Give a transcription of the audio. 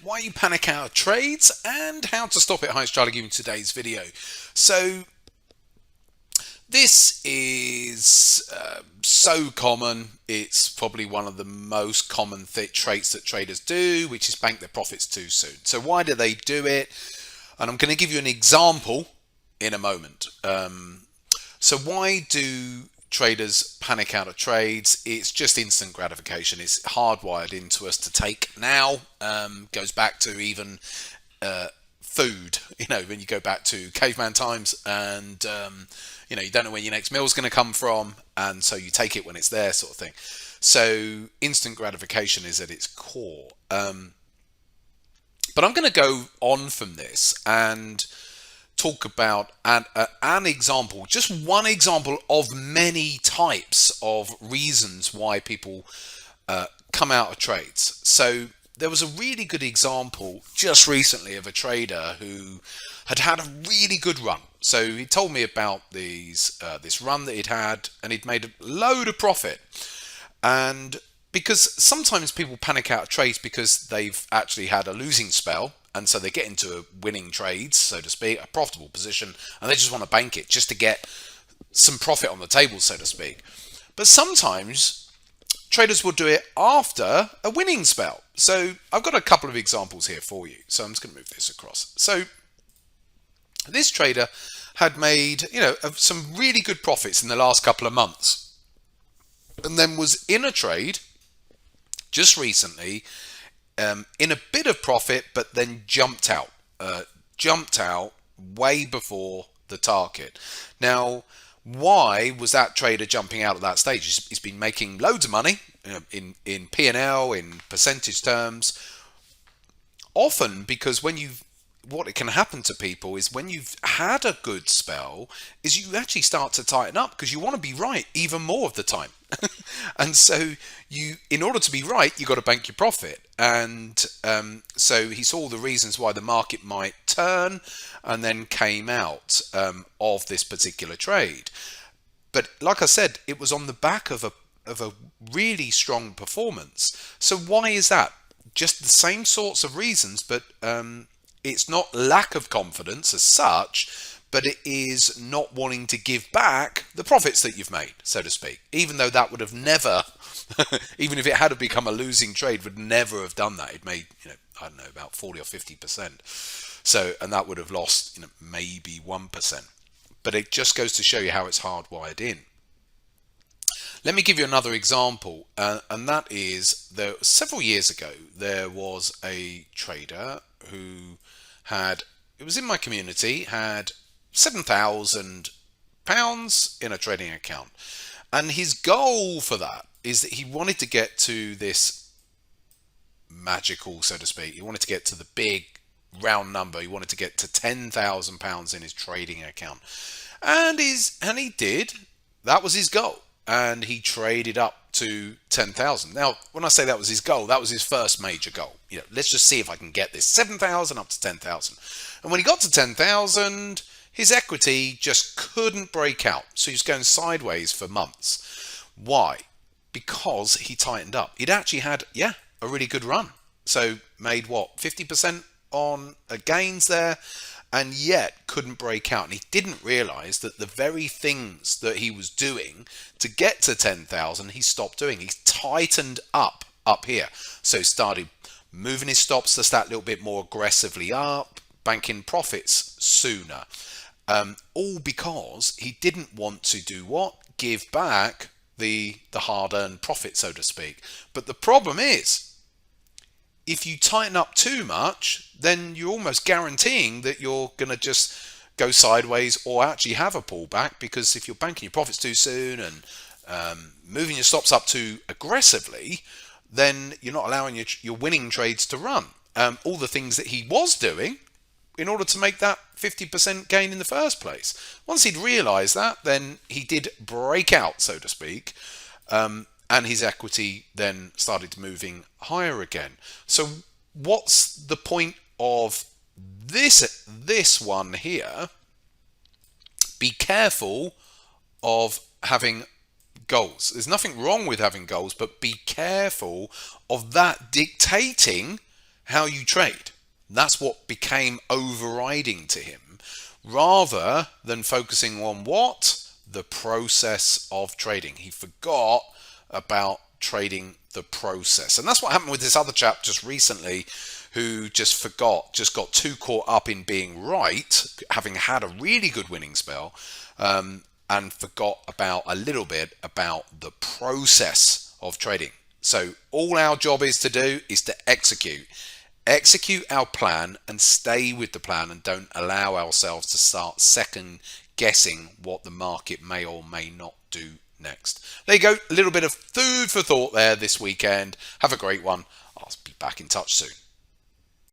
why you panic out of trades, and how to stop it. Hi, it's Charlie giving today's video. So this is so common. It's probably one of the most common traits that traders do, which is bank their profits too soon. So why do they do it? And I'm going to give you an example in a moment. So why do traders panic out of trades? It's just instant gratification. It's hardwired into us to take now. Goes back to even food. When you go back to caveman times, and you don't know where your next meal is going to come from, and so you take it when it's there, sort of thing. So instant gratification is at its core. But I'm going to go on from this and talk about an example, just one example of many types of reasons why people come out of trades. So there was a really good example just recently of a trader who had a really good run. So he told me about this run that he'd had, and he'd made a load of profit. And because sometimes people panic out of trades because they've actually had a losing spell, and so they get into a winning trades, so to speak, a profitable position, and they just want to bank it just to get some profit on the table, so to speak. But sometimes traders will do it after a winning spell. So I've got a couple of examples here for you. So I'm just going to move this across. So this trader had made, some really good profits in the last couple of months, and then was in a trade just recently, in a bit of profit, but then jumped out way before the target. Now, why was that trader jumping out at that stage? He's been making loads of money in P&L, in percentage terms. Often because what it can happen to people is when you've had a good spell is you actually start to tighten up because you want to be right even more of the time. And so in order to be right, you've got to bank your profit. And so he saw the reasons why the market might turn and then came out of this particular trade. But like I said, it was on the back of a really strong performance. So why is that? Just the same sorts of reasons, but it's not lack of confidence as such, but it is not wanting to give back the profits that you've made, so to speak. Even though that would have never, even if it had become a losing trade, would never have done that. It made, I don't know, about 40 or 50%. So, and that would have lost, maybe 1%. But it just goes to show you how it's hardwired in. Let me give you another example, and that is several years ago, there was a trader who it was in my community, had £7,000 in a trading account. And his goal for that is that he wanted to get to this magical, so to speak. He wanted to get to the big round number. He wanted to get to £10,000 in his trading account. And he did. That was his goal. And he traded up to 10,000. Now, when I say that was his goal, that was his first major goal. Let's just see if I can get this 7,000 up to 10,000. And when he got to 10,000, his equity just couldn't break out. So he was going sideways for months. Why? Because he tightened up. He'd actually had, a really good run. So made 50% on gains there, and yet couldn't break out. And he didn't realize that the very things that he was doing to get to 10,000, he stopped doing. He tightened up here. So he started moving his stops just that little bit more aggressively up, banking profits sooner. All because he didn't want to do what? Give back the hard-earned profit, so to speak. But the problem is, if you tighten up too much, then you're almost guaranteeing that you're going to just go sideways or actually have a pullback, because if you're banking your profits too soon and moving your stops up too aggressively, then you're not allowing your winning trades to run. All the things that he was doing in order to make that 50% gain in the first place. Once he'd realized that, then he did break out, so to speak, and his equity then started moving higher again. So what's the point of this one here? Be careful of having goals. There's nothing wrong with having goals, but be careful of that dictating how you trade. That's what became overriding to him, rather than focusing on what? The process of trading. He forgot about trading the process. And that's what happened with this other chap just recently who just got too caught up in being right, having had a really good winning spell, and forgot about a little bit about the process of trading. So all our job is to do is to execute our plan and stay with the plan, and don't allow ourselves to start second guessing what the market may or may not do next. There you go, a little bit of food for thought there this weekend. Have a great one. I'll be back in touch soon.